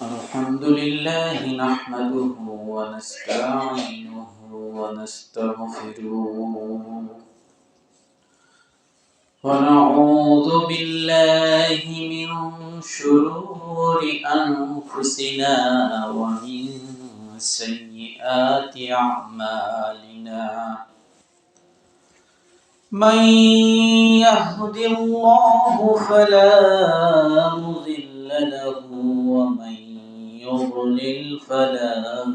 الحمد لله نحمده ونستعينه ونستغفره ونعوذ بالله من شرور أنفسنا ومن سيئات أعمالنا من يهد الله فلا مضل له ومن يضلل فلا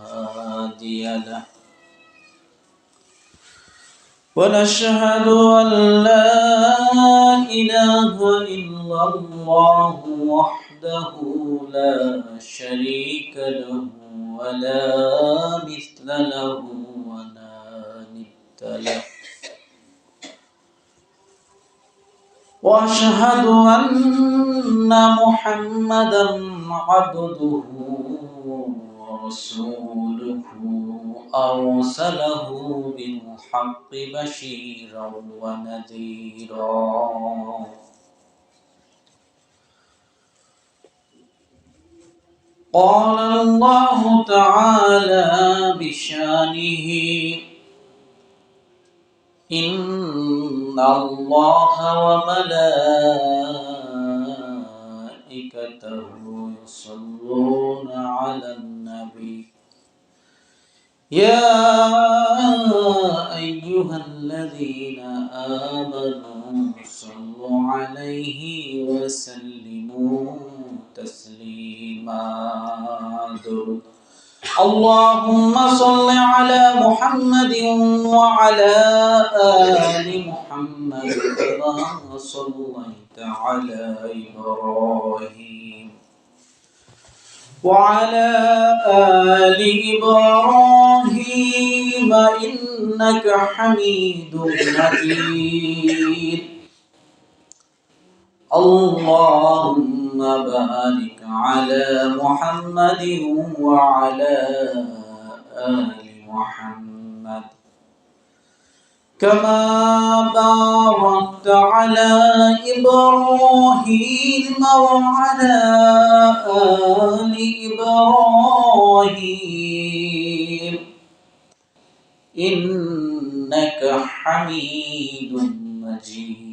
هادي له ونشهد أن لا إله إلا الله وحده لا شريك له ولا مثل له ولا ند له وأشهد أن محمدا عبده ورسوله أرسله بالحق بشيرا ونذيرا قال الله تعالى بشانه إن الله وملائكته يصلون على النبي يا أيها الذين آمنوا صلوا عليه وسلموا تسليما اللهم صل على محمد وعلى آل محمد كما صليت على إبراهيم وعلى آل إبراهيم إنك حميد مجيد اللهم بارك على محمد وعلى آل محمد كما باركت على إبراهيم وعلى آل إبراهيم إنك حميد مجيد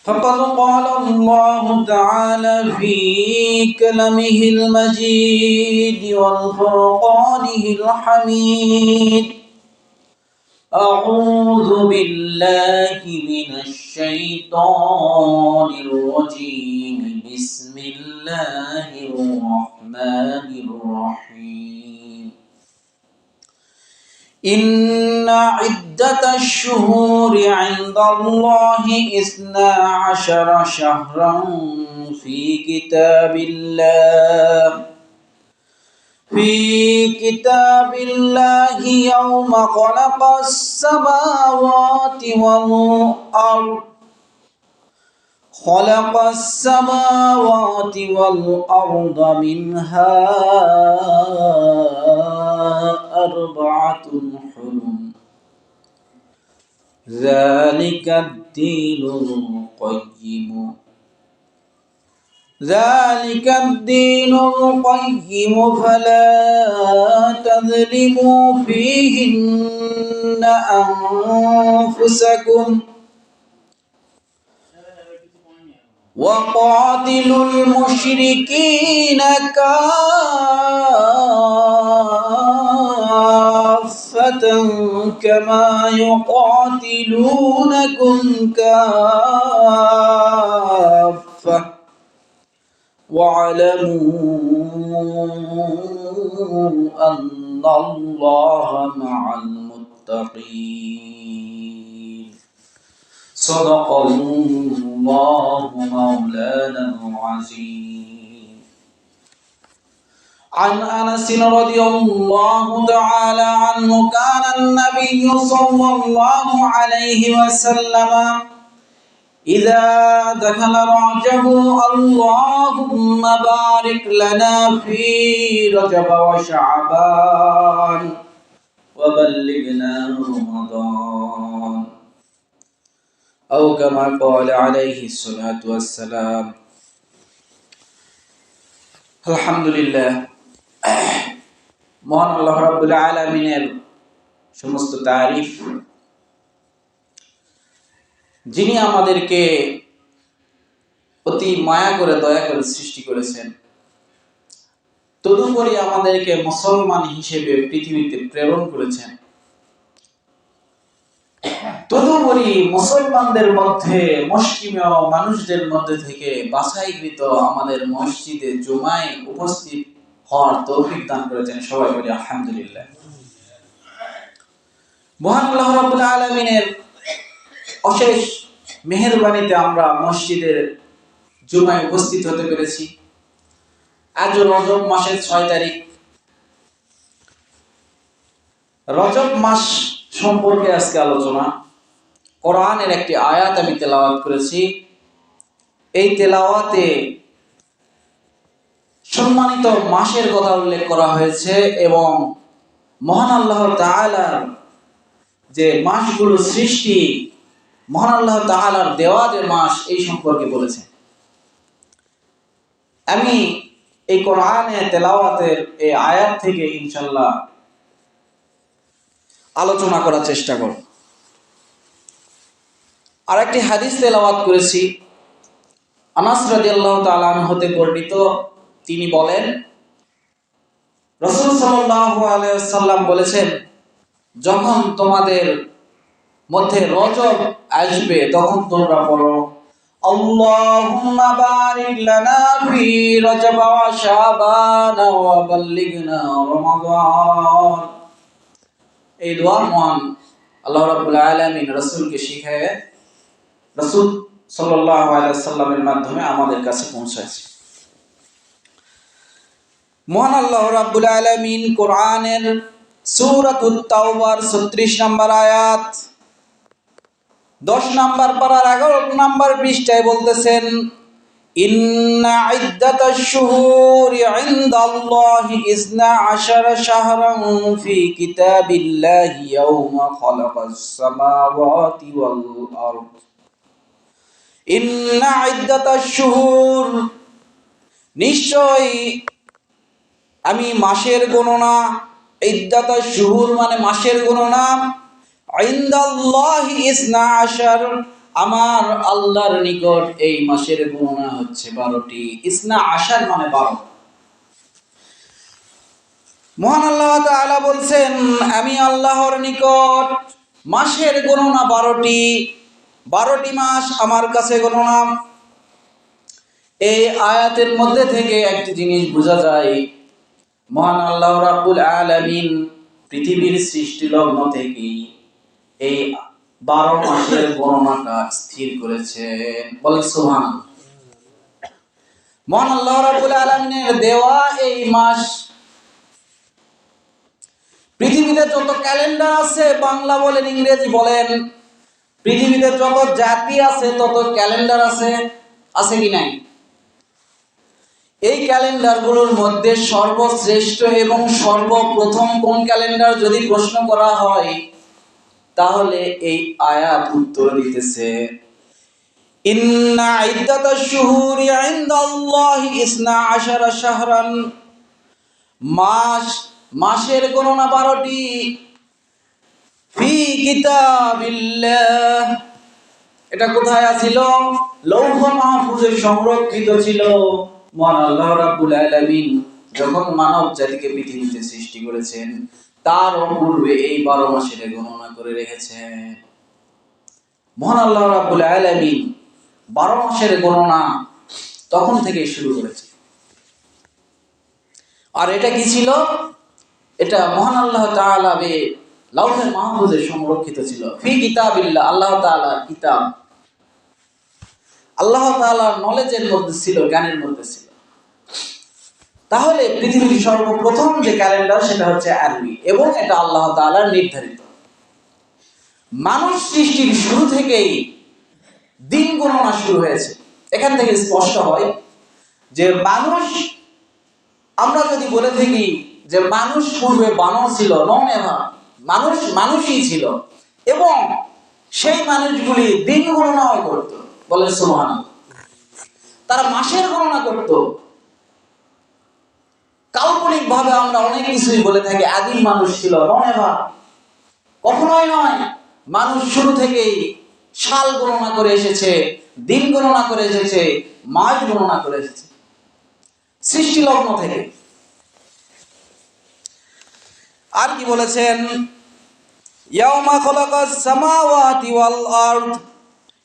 فقد قال الله تعالى في كلامه المجيد والفرقانه الحميد أعوذ بالله من الشيطان الرجيم بسم الله الرحمن الرحيم إن عدة الشهور عند الله 12 شهرا في كتاب الله يوم خلق السماوات والأرض منها 4 حرم ذلك الدين القيم فلا تظلموا فيهن أنفسكم وقاتلوا المشركين كافة كما يقاتلونكم كافة واعلموا أن الله مع المتقين صدق الله مولانا العظيم عن أنس رضي الله تعالى عنه كان النبي صلى الله عليه وسلم إذا دخل رجب اللهم بارك لنا في رجب وشعبان وبلغنا رمضان أو كما قال عليه الصلاة والسلام الحمد لله মহান আল্লাহ রাব্বুল আলামিনের সমস্ত তারিফ, যিনি আমাদেরকে অতি মায়া করে দয়া করে সৃষ্টি করেছেন, তদুপরি আমাদেরকে মুসলমান হিসেবে পৃথিবীতে প্রেরণ করেছেন। তদুপরি মুসলমানদের মধ্যে মুসলিমীয় মানুষদের মধ্যে থেকে বাছাইকৃত আমাদের মসজিদে জুমায় উপস্থিত হওয়ার তৌফিক দান করেছেন। সবাই বলি আলহামদুলিল্লাহ। মহান আল্লাহ রাব্বুল আলামিনের অশেষ মেহেরবানিতে আমরা মসজিদের জুমায় উপস্থিত হতে পেরেছি। আজ রজব মাসের 6 তারিখ। রজব মাস সম্পর্কে আজকে আলোচনা। কোরআনের একটি আয়াত আমি তেলাওয়াত করেছি। এই তেলাওয়াতে সম্মানিত মাসের কথা উল্লেখ করা হয়েছে এবং মহান আল্লাহ তাআলার যে মাসগুলো সৃষ্টি, মহান আল্লাহ তাআলার দেওয়া যে মাস, এই সম্পর্কে বলেছে। আমি এই কোরআনে তেলাওয়াতের এই আয়াত থেকে ইনশাআল্লাহ আলোচনা করার চেষ্টা করব। আর একটি হাদিস তেলাওয়াত করেছি, আনাস রাদিয়াল্লাহু তাআলা আনহু হতে বর্ণিত। তিনি বলেন, রাসূল সাল্লাল্লাহু আলাইহি ওয়াসাল্লাম বলেছেন, যখন তোমাদের মধ্যে রজব আসবে তখন তোমরা বলো, আল্লাহুম্মা বারিক লানা ফি রজব ওয়া শাবান ওয়া বাল্লিগনা রমাদান। এই দোয়া মহান আল্লাহ রাব্বুল আলামিন রাসূলকে শিখায়, রাসূল সাল্লাল্লাহু আলাইহি ওয়াসাল্লামের মাধ্যমে আমাদের কাছে পৌঁছেছে। মহান আল্লাহ রাব্বুল আলামিন কোরআনের সূরাতুত তাওবার 36 নম্বর আয়াত 10 নম্বর পারার 11 নম্বর পৃষ্ঠায় বলতেছেন, ইন্না ইদ্দাতাশ শুহুরি ইনদাল্লাহি 12 শাহরান ফি কিতাবিল্লাহি ইয়াওমা খালাকাস সামাওয়াতি ওয়াল আরদ। ইন্না ইদ্দাতাশ শুহুর, নিশ্চয় আমি মাসের গণনা, ইদ্দাতাশ শুহুর মানে মাসের গণনা, ইনদাল্লাহি 12, আমার আল্লাহর নিকট এই মাসের গণনা হচ্ছে 12টি। 12 মানে 12। মহান আল্লাহ তাআলা বলছেন, আমি আল্লাহর নিকট মাসের গণনা 12টি, 12টি মাস আমার কাছে গণনা। এই আয়াতের মধ্যে থেকে একটি জিনিস বোঝা যায়, মহান আল্লাহ রাব্বুল আলামিন পৃথিবীর সৃষ্টি লগ্ন থেকে এই 12 মাসের গণনাটা স্থির করেছেন। বলেন সুবহানাল্লাহ। মহান আল্লাহ রাব্বুল আলামিনের দেওয়া এই মাস, পৃথিবীতে যত ক্যালেন্ডার আছে, বাংলা বলেন ইংরেজি বলেন, পৃথিবীতে যত জাতি আছে তত ক্যালেন্ডার আছে, আছে কি নাই? এই ক্যালেন্ডারগুলোর মধ্যে সর্বশ্রেষ্ঠ এবং সর্বপ্রথম কোন ক্যালেন্ডার যদি প্রশ্ন করা হয়, তাহলে এই আয়াত উত্তর দিতেছে, ইন্না ইদ্দাতাশ শুহুরি ইনদাল্লাহি 12 শাহরান, মাসের গণনা 12টি, ফি কিতাবিল্লাহ, এটা কোথায় ছিল? লৌহ মাহফুজে সংরক্ষিত ছিল। মহান আল্লাহ রাব্বুল আলামিন যখন মানব জাতিকে পৃথিবীতে সৃষ্টি করেছেন, তার পূর্বে এই 12 মাসের গণনা করে রেখেছেন। মহান আল্লাহ রাব্বুল আলামিন 12 মাসের গণনা তখন থেকে শুরু করেছে। আর এটা কি ছিল? এটা মহান আল্লাহ তাআলা লৌহে মাহফুজে সংরক্ষিত ছিল। ফি কিতাবিল্লাহ, আল্লাহ তাআলার কিতাব, আল্লাহ তাআলার নলেজের মধ্যে ছিল, জ্ঞানের মধ্যে ছিল। তাহলে পৃথিবীর সর্বপ্রথম যে ক্যালেন্ডার সেটা হচ্ছে আরবি, এবং এটা আল্লাহ তাআলার নির্ধারিত। মানুষ সৃষ্টির শুরু থেকেই দিন গণনা শুরু হয়েছে। এখান থেকে স্পষ্ট হয় যে মানুষ, আমরা যদি বলে থাকি যে মানুষ পূর্বে বানর ছিল, নন এভার, মানুষই ছিল, এবং সেই মানুষগুলি দিন গণনাও করত। বলেন সুবহানাল্লাহ। তারা মাসের গণনা করত। কাল্পনিক ভাবে আমরা অনেক কিছুই বলে থাকি আদিম মানুষ ছিল, নয়, কখনোই নয়। মানুষ শুরু থেকেই সাল গণনা করে এসেছে, দিন গণনা করে এসেছে, মাস গণনা করে এসেছে, সৃষ্টি লগ্ন থেকে। আর কি বলেছেন, ইয়াউমা খালাকাস সামাওয়াতি ওয়াল আরদ,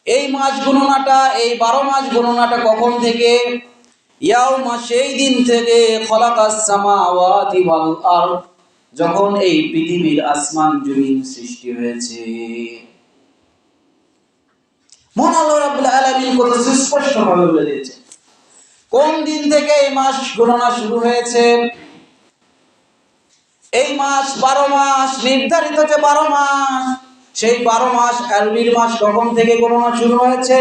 এই মাস গণনাটা, এই 12 মাস গণনাটা কখন থেকে? ইয়াউমা, সেই দিন থেকে, খালাকাস সামাওয়াতি ওয়াল আরদ, যখন এই পৃথিবীর আসমান জমিন সৃষ্টি হয়েছে। মহান আল্লাহ রাব্বুল আলামিন কত সুস্পষ্ট ভাবে বলে দিয়েছেন কোন দিন থেকে এই মাস গণনা শুরু হয়েছে। এই মাস 12 মাস নির্ধারিত, যে 12 মাস, সেই 12 মাস আরবির মাস কখন থেকে গণনা শুরু হয়েছে?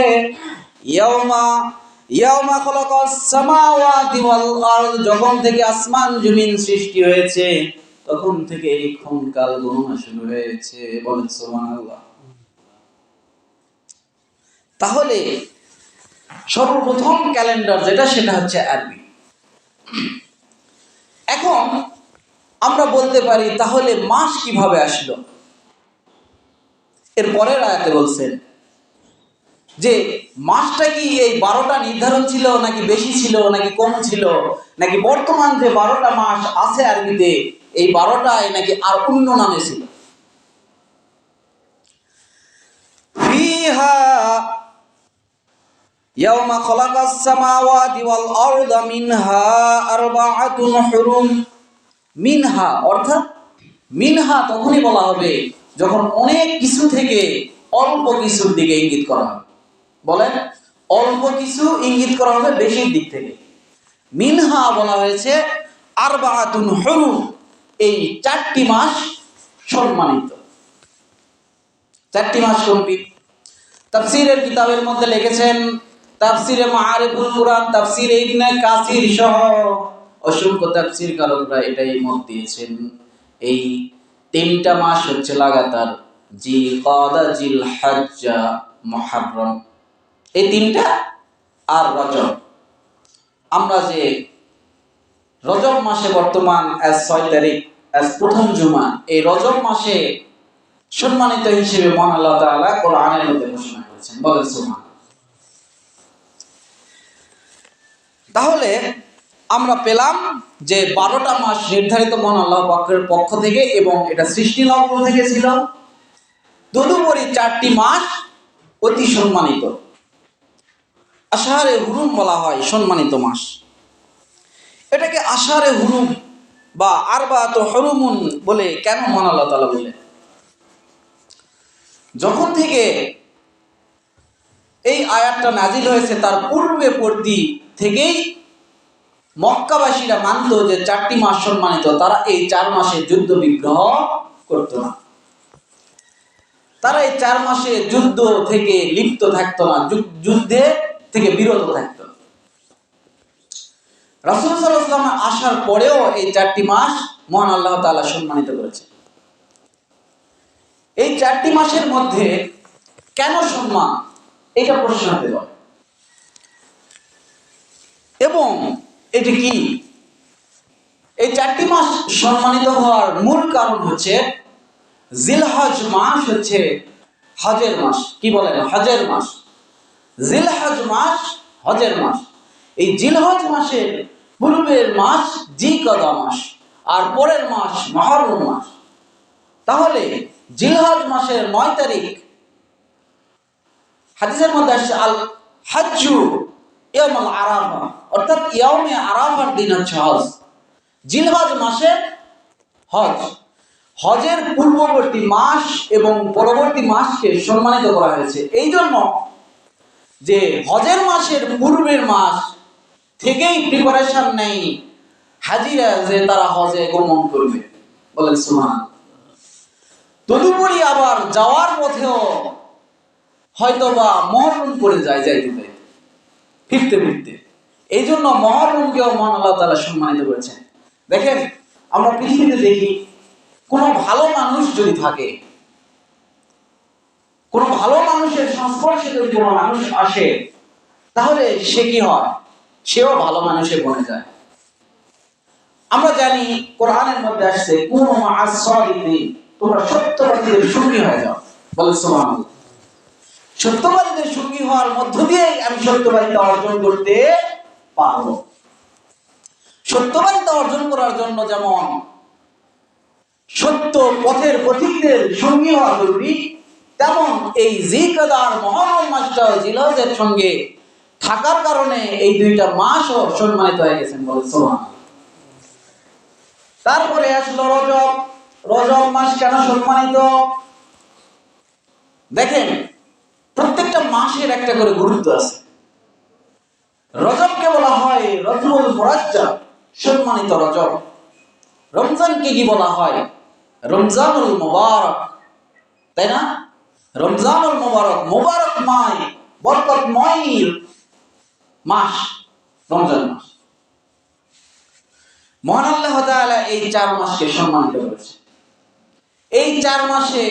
ইয়াউমা খালাকাস সামাওয়াতি ওয়াল আরদ, যখন থেকে আসমান জমিন সৃষ্টি হয়েছে তখন থেকে এই ক্ষণকাল গণনা শুরু হয়েছে। বলেন সুবহানাল্লাহ। তাহলে সর্বপ্রথম ক্যালেন্ডার যেটা, সেটা হচ্ছে আরবি। এখন আমরা বলতে পারি তাহলে মাস কিভাবে আসলো? এর পরের আয়াতে বলছেন যে মাসটা কি এই 12টা নির্ধারণ ছিল, নাকি বেশি ছিল, নাকি কম ছিল, নাকি বর্তমান যে 12টা মাস আছে আরবিতে, এই 12টায় নাকি আর অন্য নামে ছিল? ফিহা ইয়াউমা খালাকাস সামাওয়াতি ওয়াল আরদা মিনহা আরবাআতুন হুরুম। মিনহা অর্থাৎ মিনহা তখনই বলা হবে যখন অনেক কিছু থেকে অল্প কিছুর দিকে ইঙ্গিত করা হবে। বলেন, অল্প কিছু ইঙ্গিত করা হবে বেশির দিক থেকে। মিনহা বলা হয়েছে আরবাআতুন হুরুম, এই 4টি মাস সম্মানিত। 4টি মাস কোনটি? তাফসীরের কিতাবের মধ্যে লিখেছেন, তাফসীরে মাআরিফুল কুরআন, তাফসীরে ইবনে কাসির সহ অসংখ্য তাফসীর কারকরা এটাই মত দিয়েছেন। এই 3টা মাস হচ্ছে লাগাতার জিলকাদা, জিলহজ্জা, মুহররম, এই 3টা, আর রজব। আমরা যে রজব মাসে বর্তমান আজ 6 তারিখ, আজ প্রথম জুমা, এই রজব মাসে সম্মানিত হিসেবে মহান আল্লাহ তাআলা কোরআনের মধ্যে ঘোষণা করেছেন। বলেন সুবহানাল্লাহ। তাহলে আমরা পেলাম যে 12টা মাস নির্ধারিত মহান আল্লাহ পাকের পক্ষ থেকে, এবং এটা সৃষ্টি লগ্ন থেকে ছিল। তদুপরি 4টি মাস অতি সম্মানিত, আশহারে হুরুম বলা হয়, সম্মানিত মাস। এটাকে আশহারে হুরুম বা আরবাআতু হুরুমুন বলে কেন মহান আল্লাহ তাআলা বললেন? যখন থেকে এই আয়াতটা নাজিল হয়েছে তার পূর্ববর্তী থেকেই মক্কাবাসীরা মানত যে 4টি মাস সম্মানিত। তারা এই 4 মাসে যুদ্ধ বিগ্রহ করত না, তারা এই 4 মাসে যুদ্ধ থেকে লিপ্ত থাকতো না, যুদ্ধে থেকে বিরত থাকত। রাসূল সাল্লাল্লাহু আলাইহি ওয়াসাল্লাম আসার পরেও এই 4টি মাস মহান আল্লাহ তাআলা সম্মানিত করেছে। এই 4টি মাসের মধ্যে কেন সম্মান, এটা প্রশ্ন হতে পারে। এবং এটি কি? এই 4টি মাস সম্মানিত হওয়ার মূল কারণ হচ্ছে জিলহজ মাস হচ্ছে হজের মাস। কি বলেন? হজের মাস। জিলহজ মাস হজের মাস। এই জিলহজ মাসের পূর্বের মাস জিলকাদা মাস, আর পরের মাস মুহররম মাস। তাহলে জিলহজ মাসের 9 তারিখ হাদিসের মধ্যে আসছে আল হজ্জু ইয়াউমুল আরাফা, অর্থাৎ ইয়াউমে আরাফার দিন হচ্ছে হজ। জিলহজ মাসে হজ, হজের পূর্ববর্তী মাস এবং পরবর্তী মাসকে সম্মানিত করা হয়েছে এই জন্য যে হজের মাসের পূর্বের মাস থেকেই প্রিপারেশন নেই হাজিরা যে তারা হজে গমন করবে। বলেন সুবহানাল্লাহ। তদুপরি আবার যাওয়ার পথেও হয়তোবা মুহররম করে যাইতে ফিরতে ফিরতে, এই জন্য মুহররমকেও মহান আল্লাহ তাআলা সম্মানিত করেছেন। দেখেন, আমরা পৃথিবীতে দেখি কোনো ভালো মানুষ যদি থাকে, কোনো ভালো মানুষের সংস্পর্শে যদি কোনো মানুষ আসে, তাহলে সে কি হয়? সেও ভালো মানুষে বনে যায়। আমরা জানি কোরআনের মধ্যে আসছে কুনু মা'আস সাদিকিন, তোমরা সত্যবাদীদের সঙ্গী হয়ে যাও। বলে সুবহানাল্লাহ। সত্যবাদীদের সঙ্গী হওয়ার মধ্য দিয়েই আমি সত্যবাদিতা অর্জন করতে পারব। সত্যবাদিতা অর্জন করার জন্য যেমন সত্য পথের পথিকদের সঙ্গী হওয়া জরুরি, তেমন এই জিলকাদার মহরম মাসটাও জিলহজের সঙ্গে থাকার কারণে এই দুইটা মাসও সম্মানিত হয়ে গেছেন। বলে সুবহানাল্লাহ। তারপরে আসলো রজব। রজব মাস কেন সম্মানিত? দেখেন, প্রত্যেকটা মাসের একটা করে গুরুত্ব আছে। রজবকে বলা হয় রজবুল মুরাজ্জাব, সম্মানিত রজব। রমজানকে কি বলা হয়? রমজানুল মুবারক, তাই না? রমজানুল মুবারক, মুবারকময়, বরকতময় মাস রমজান মাস। মহান আল্লাহ তাআলা এই 4 মাসকে সম্মানিত করেছে। এই 4 মাসে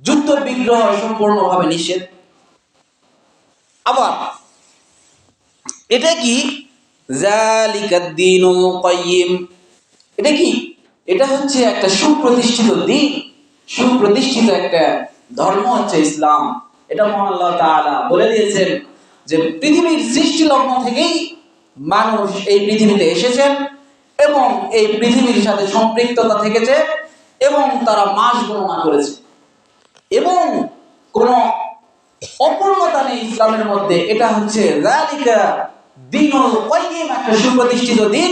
যুদ্ধ বিগ্রহ সম্পূর্ণভাবে নিষেধ। আবার এটা কি যালিকাদ দীনুল কাইয়্যিম, এটা কি? এটা হচ্ছে একটা সুপ্রতিষ্ঠিত দিন, সুপ্রতিষ্ঠিত একটা ধর্ম হচ্ছে ইসলাম। এটা মহান আল্লাহ তাআলা বলে দিয়েছেন যে পৃথিবীর সৃষ্টি লগ্ন থেকেই মানুষ এই পৃথিবীতে এসেছেন এবং এই পৃথিবীর সাথে সম্পৃক্ততা থেকেছে এবং তারা মাস গণনা করেছে এবং কোন অপূর্ণতা নেই ইসলামের মধ্যে। এটা হচ্ছে যালিকা দীনুল কাইয়্যিম, একটা সুপ্রতিষ্ঠিত দিন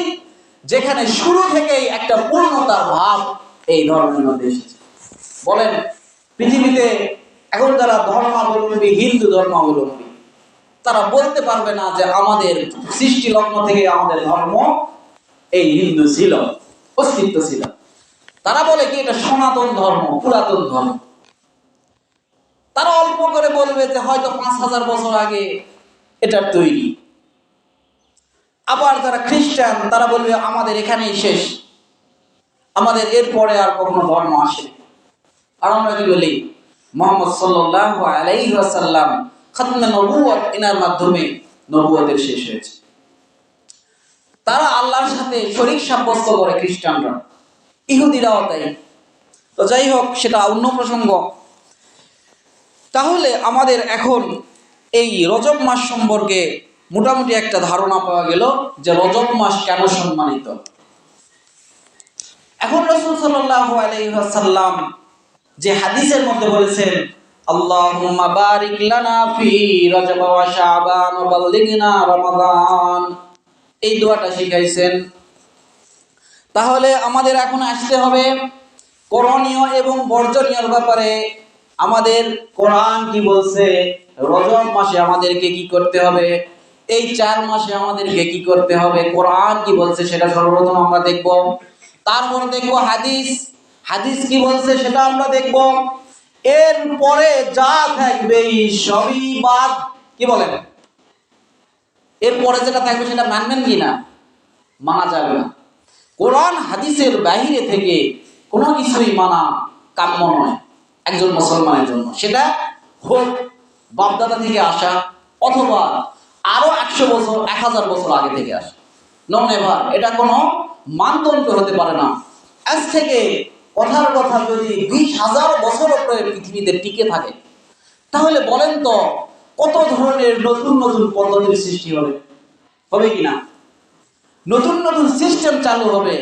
যেখানে শুরু থেকেই একটা পূর্ণতার ভাব এই ধর্মের মধ্যে এসেছে। বলেন, পৃথিবীতে এখন যারা ধর্মাবলম্বী, হিন্দু ধর্মাবলম্বী, তারা বলতে পারবে না যে আমাদের সৃষ্টি লগ্ন থেকে আমাদের ধর্ম এই হিন্দু ছিল, অস্তিত্ব ছিল। তারা বলে কি এটা সনাতন ধর্ম, পুরাতন ধর্ম। তারা অল্প করে বলবে যে হয়তো 5000 বছর আগে এটার তৈরি। আবার যারা খ্রিস্টান, তারা বলবে আমাদের এখানেই শেষ, আমাদের এরপরে আর কখনো ধর্ম আসেনি। আর আমরা কি বলি? মুহাম্মদ সাল্লাল্লাহু আলাইহি ওয়াসাল্লাম খাতমে নবুয়ত, এনার মাধ্যমে নবুয়তের শেষ হয়েছে। তারা আল্লাহর সাথে শরীক সাব্যস্ত করে খ্রিস্টানরা, ইহুদিরাও তাই। তো যাই হোক, সেটা অন্য প্রসঙ্গ। তাহলে আমাদের এখন এই রজব মাস সম্পর্কে মোটামুটি একটা ধারণা পাওয়া গেল যে রজব মাস কেন সম্মানিত। এখন রাসূল সাল্লাল্লাহু আলাইহি ওয়াসাল্লাম যে হাদিসের মধ্যে বলেছেন আল্লাহুম্মা বারিক লানা ফি রজব ওয়া শাবান ওয়া বাল্লিগনা রমাদান, এই দোয়াটা শিখাইছেন। তাহলে আমাদের এখন আসতে হবে করণীয় এবং বর্জনীয়র ব্যাপারে। আমাদের কোরআন কি বলছে? রজব মাসে আমাদেরকে কি করতে হবে, এই 4 মাসে আমাদেরকে কি করতে হবে, কোরআন কি বলছে সেটা সর্বপ্রথম আমরা দেখব। তারপর দেখব হাদিস, হাদিস কি বলছে সেটা আমরা দেখব। এরপরে যা থাকবে সবই বাদ। কি বলেন? এরপরে যেটা থাকবে সেটা মানবেন কি না? মানা যাবে না। কোরআন হাদিসের বাইরে থেকে কোনো কিছুই মানা কাম্য নয় একজন মুসলমানের জন্য। সেটা হোক বাপদাদা থেকে আসা অথবা আরো 100 বছর 1000 বছর আগে থেকে আসা, নন এভার। এটা কোনো মানদণ্ড হতে পারে না। আজ থেকে কথার কথা যদি 20,000 বছর পরে পৃথিবীতে টিকে থাকে, তাহলে বলেন তো কত ধরনের নতুন নতুন পদ্ধতির সৃষ্টি হবে, হবে কিনা? নতুন নতুন সিস্টেম চালু হবে।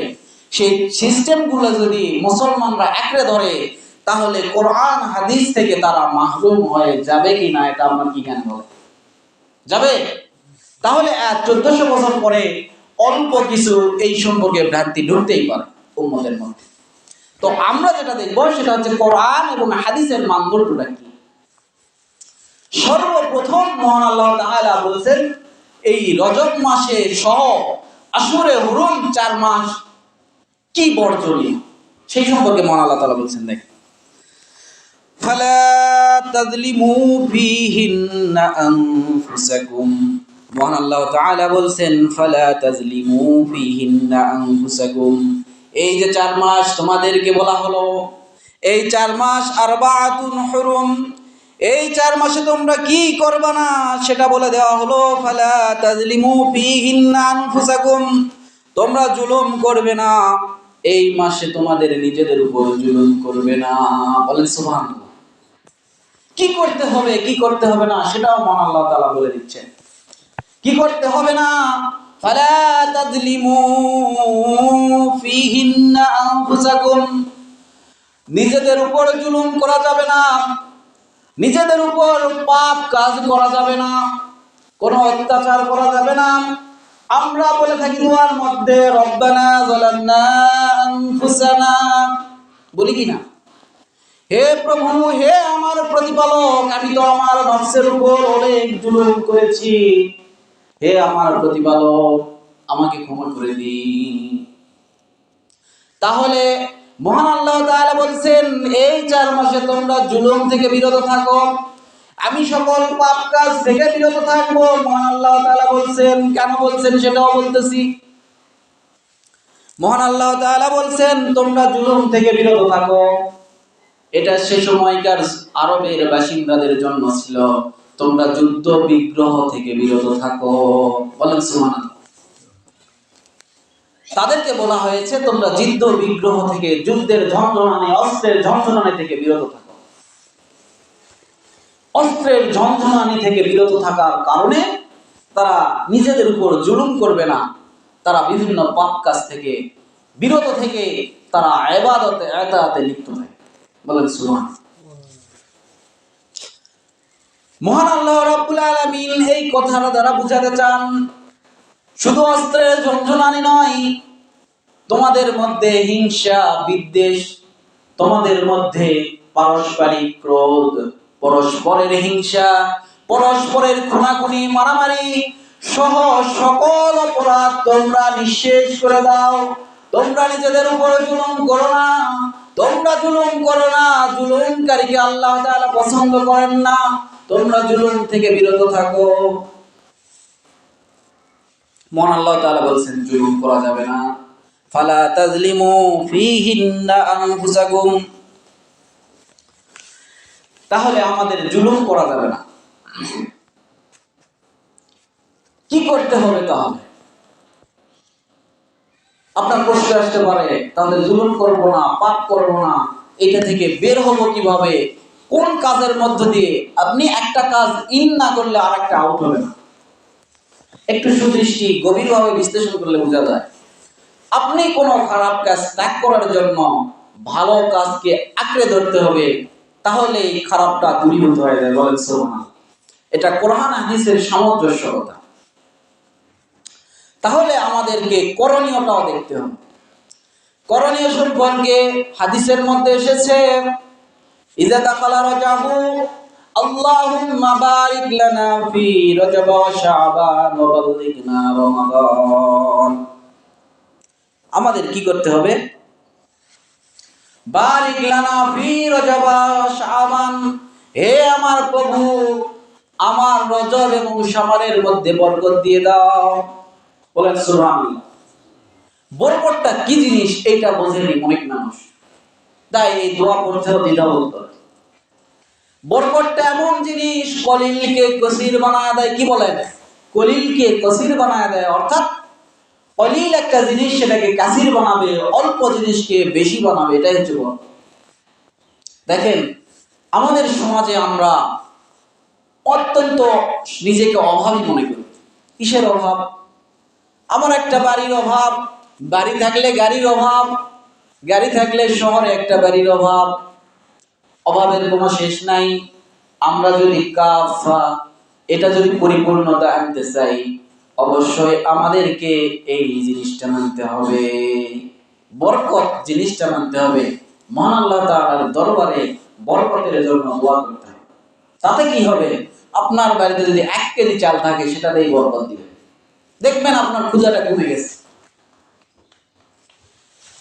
সেই সিস্টেমগুলো যদি মুসলমানরা আঁকড়ে ধরে, তাহলে কোরআন হাদিস থেকে তারা মাহরুম হয়ে যাবে কিনা, এটা আপনার কি জ্ঞান বলে? যাবে? তাহলে 1400 বছর পরে অল্প কিছু এই সম্পর্কে ভ্রান্তি ঢুকতেই পারে উম্মতের মধ্যে। তো আমরা যেটা দেখব সেটা হচ্ছে কোরআন এবং হাদিসের মানদণ্ডটা কি। সর্বপ্রথম মহান আল্লাহ তাআলা বলেছেন এই রজব মাসে সহ আশুরে হুরুম 4 মাস কি বর্জনীয়, সেই সম্পর্কে মহান আল্লাহ তাআলা বলছেন। দেখেন, ফালা তাযলিমু ফীহিন্না আনফুসাকুম, মহান আল্লাহ তাআলা বলছেন ফালা তাযলিমু ফীহিন্না আনফুসাকুম, এই যে 4 মাস তোমাদেরকে বলা হলো, এই 4 মাস আরবাআতুন হুরুম, এই 4 মাসে তোমরা কি করবে না সেটা বলে দেওয়া হলো। ফালা তাজলিমু ফীহিন্না আনফুসাকুম, তোমরা জুলুম করবে না, এই মাসে তোমাদের নিজেদের উপর জুলুম করবে না। বলেন সুবহানাল্লাহ। কি করতে হবে কি করতে হবে না সেটাও মহান আল্লাহ তাআলা বলে দিচ্ছেন। কি করতে হবে না, ফালা তাজলিমু ফীহিন্না আনফুসাকুম, নিজেদের উপর জুলুম করা যাবে না, নিজেদের উপর পাপ কাজ করা যাবে না, কোনো অত্যাচার করা যাবে না। আমরা বলে থাকি দোয়ার মধ্যে রব্বানা যালামনা আনফুসানা, বলি কি না? হে প্রভু, হে আমার প্রতিপালক, আমি তো আমার নফসের উপর অনেক জুলুম করেছি, হে আমার প্রতিপালক আমাকে ক্ষমা করে দিন। তাহলে মহান আল্লাহ তাআলা বলছেন এই 4 মাসে তোমরা জুলুম থেকে বিরত থাকো, আমি সকল পাপ কাজ থেকে বিরত থাকবো। মহান আল্লাহ তাআলা বলছেন, কেন বলছেন সেটাও বলতেছি। মহান আল্লাহ তাআলা বলছেন তোমরা জুলুম থেকে বিরত থাকো, এটা সে সময়কার আরবের বাসিন্দাদের জন্য ছিল। তোমরা যুদ্ধ বিগ্রহ থেকে বিরত থাকো। বলেন সুবহানাল্লাহ। তাদেরকে বলা হয়েছে তোমরা যুদ্ধ বিগ্রহ থেকে, যুদ্ধের ঝঞ্ঝনানি, অস্ত্রের ঝঞ্ঝনানি থেকে বিরত থাকো। অস্ত্রের ঝঞ্ঝনানি থেকে বিরত থাকার কারণে তারা নিজেদের উপর জুলুম করবে না, তারা বিভিন্ন পাপ কাজ থেকে বিরত থেকে তারা ইবাদতে ইতাআতে লিপ্ত থাকে। বলেন সুবহানাল্লাহ। মহান আল্লাহ রাব্বুল আলামিন এই কথার দ্বারা বুঝাতে চান শুধু অস্ত্রের ঝঞ্ঝনানি নয়, তোমাদের মধ্যে হিংসা বিদ্বেষ, তোমাদের মধ্যে পারস্পরিক ক্রোধ, পরস্পরের হিংসা, পরস্পরের খুনাখুনি মারামারি সহ সকল অপরাধ তোমরা নিঃশেষ করে দাও। তোমরা নিজেদের উপর জুলুম করো না, তোমরা জুলুম করো না, জুলুমকারীকে আল্লাহ তাআলা পছন্দ করেন না। তোমরা জুলুম থেকে বিরত থাকো। মহান আল্লাহ তাআলা বলেন জুলুম করা যাবে না। ফালা তাজলিমু ফীহিন্না আনফুসাকুম, তাহলে আমাদের জুলুম করা যাবে না। কি করতে হবে তাহলে? আপনার প্রশ্ন আসতে পারে তাহলে জুলুম করব না, পাপ করব না, এটা থেকে বের হব কিভাবে? কোন কাজের মধ্য দিয়ে? আপনি একটা কাজ ইন না করলে আরেকটা আউট হবে না। একটু সুদৃষ্টি গভীরভাবে বিশ্লেষণ করলে বোঝা যায়। আপনি কোনো খারাপ কাজ ত্যাগ করার জন্য ভালো কাজকে আঁকড়ে ধরতে হবে, তাহলে এই খারাপটা দূরীভূত হয়ে যায়। বলেন সুবহানাল্লাহ। এটা কোরআন হাদিসের সামঞ্জস্য কথা। তাহলে আমাদেরকে করণীয়টাও দেখতে হবে। করণীয় সম্পর্কে হাদিসের মধ্যে এসেছে ইযা দাখালা রাজাবু আল্লাহুম্মা বারিক লানা ফি রজব ওয়া শাবান ওয়া বাল্লিগনা রমাদান। আমাদের কি করতে হবে? বারিক লানা ফি রজব ওয়া শাবান, হে আমার প্রভু আমার রজব এবং শাবানের মধ্যে বরকত দিয়ে দাও। বলেন সুবহানাল্লাহ। বরকতটা কি জিনিস এটা বোঝেনি অনেক মানুষ, তাই এই দোয়া করতেও দ্বিধাবোধ করে। বরকতটা এমন জিনিস কলিলকে কসির বানায় দেয়। কি বলেন? কলিলকে কসির বানায় দেয়, অর্থাৎ কলিল একটা জিনিস সেটাকে কাসির বানাবে, অল্প জিনিসকে বেশি বানাবে, এটাই হচ্ছে বরকত। দেখেন আমাদের সমাজে আমরা অত্যন্ত নিজেকে অভাবী মনে করি। কিসের অভাব? আমার একটা বাড়ির অভাব, বাড়ি থাকলে গাড়ির অভাব, গাড়ি থাকলে শহরে একটা বাড়ির অভাব, অভাবের কোনো শেষ নাই। আমরা যদি কাফা এটা যদি পরিপূর্ণতা আনতে চাই, অবশ্যই আমাদেরকে এই জিনিসটা মানতে হবে, বরকত জিনিসটা মানতে হবে। মহান আল্লাহ তাআলার দরবারে বরকতের জন্য দোয়া করতে হবে। তাতে কি হবে? আপনার বাড়িতে যদি 1 কেজি চাল থাকে সেটাতেই বরকত দিবে, দেখবেন আপনার ক্ষুধাটা কমে গেছে।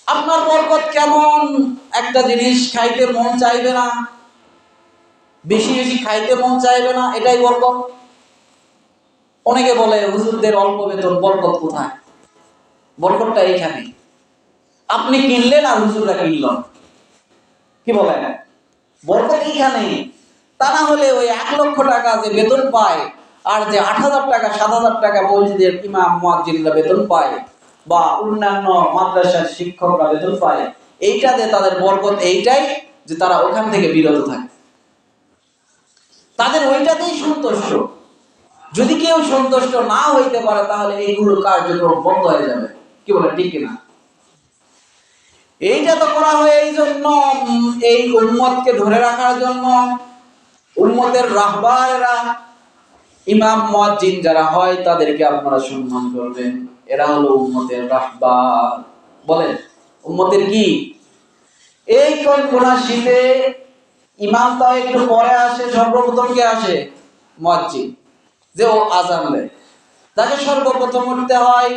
আপনার বরকত কেমন? একটা জিনিস খাইতে মন চাইবে না, বেশি বেশি খাইতে মন চাইবে না, এটাই বরকত। অনেকে বলে হুজুরদের অল্প বেতন, বরকত কোথায়? বরকতটা এইখানে। আপনি কিনলেন আর হুজুররা কিনল, কি বলেন? বরকত এইখানে। তা না হলে ওই 1 লক্ষ টাকা যে বেতন পায় আর যে 8,000 টাকা 7,000 টাকা মসজিদের ইমাম মুয়াজ্জিনরা বেতন পায় বা অন্যান্য মাদ্রাসার শিক্ষকরা বেতন পায়, এইটাতে তাদের বরকত এইটাই যে তারা ওখান থেকে বিরত থাকে, তাদের ওইটাতেই সন্তুষ্ট। যদি কেউ সন্তুষ্ট না হইতে পারে তাহলে এইগুলো কার্যক্রম বন্ধ হয়ে যাবে, কি বলে ঠিক কিনা? এইটা তো করা হয় এই জন্য, এই উম্মতকে ধরে রাখার জন্য। উম্মতের রাহবারেরা, ইমাম মুয়াজ্জিন যারা হয় তাদেরকে আপনারা সম্মান করবেন, এরা হলো উম্মতের রাহবার। বলেন উম্মতের কি? এই কোন শীতে ইমাম তাও একটু পরে আসে, সর্বপ্রথম কে আসে? মুয়াজ্জিন, যে ও আযান দেয়, তাকে সর্বপ্রথম উঠতে হয়।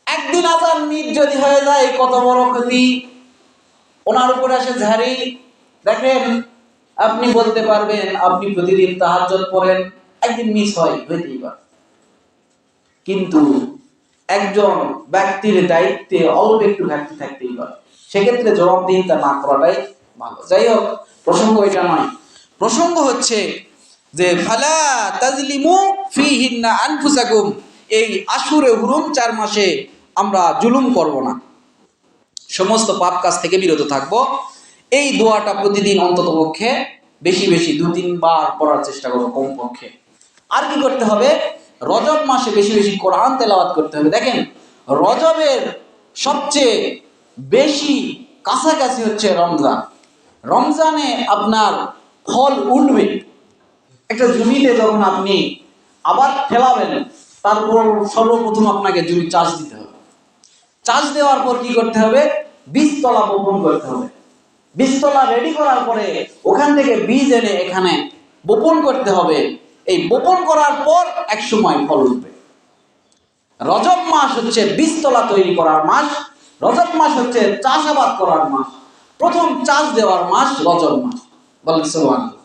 একদিন আযান মিস যদি হয়ে যায় কত বড় ক্ষতি, ওনার উপরে আসে ঝাড়ি। দেখেন, আপনি বলতে পারবেন আপনি প্রতিদিন তাহাজ্জুদ পড়েন, একদিন মিস হয়, হইতেই পারে, কিন্তু একজন ব্যক্তির দায়িত্বে অল্প একটু ঘাটতি থাকতেই পারে, সেক্ষেত্রে জবাবদিহিতা না করাটাই ভালো। যাই হোক, প্রসঙ্গ এটা নয়। প্রসঙ্গ হচ্ছে যে ফালা তাজলিমু ফিহিন্না আনফুসাকুম, এই আশুরে হুরুম 4 মাসে আমরা জুলুম করব না, সমস্ত পাপ কাজ থেকে বিরত থাকব। এই দোয়াটা প্রতিদিন অন্ততপক্ষে বেশি বেশি 2-3 বার পড়ার চেষ্টা করব কমপক্ষে। আর কি করতে হবে? রজব মাসে বেশি বেশি কোরআন তেলাওয়াত করতে হবে। দেখেন, রজবের সবচেয়ে বেশি কাছাকাছি হচ্ছে রমজান। রমজানে আপনার ফল উঠবে। একটা জমিতে যখন আপনি আবাদ ফেলাবেন, তারপর সর্বপ্রথম আপনাকে জমি চাষ দিতে হবে। চাষ দেওয়ার পর কি করতে হবে? বীজতলা বপন করতে হবে। বীজতলা রেডি করার পরে ওখান থেকে বীজ এনে এখানে বপন করতে হবে। এই বপন করার পর এক সময় ফল উঠবে। রজব মাস হচ্ছে বীজতলা তৈরি করার মাস। রজব মাস হচ্ছে চাষাবাদ করার মাস। প্রথম চাষ দেওয়ার মাস রজব মাস। বলেন সুবহানাল্লাহ।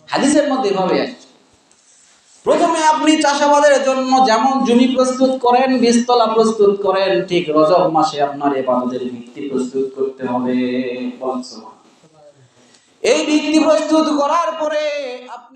হাদিসের মধ্যে এভাবে আসছে। প্রথমে আপনি চাষাবাদের জন্য যেমন জমি প্রস্তুত করেন, বীজতলা প্রস্তুত করেন, ঠিক রজব মাসে আপনার ইবাদতের ভিত্তি প্রস্তুত করতে হবে। বলেন সুবহানাল্লাহ। এই ভিত্তি প্রস্তুত করার পরে আপনি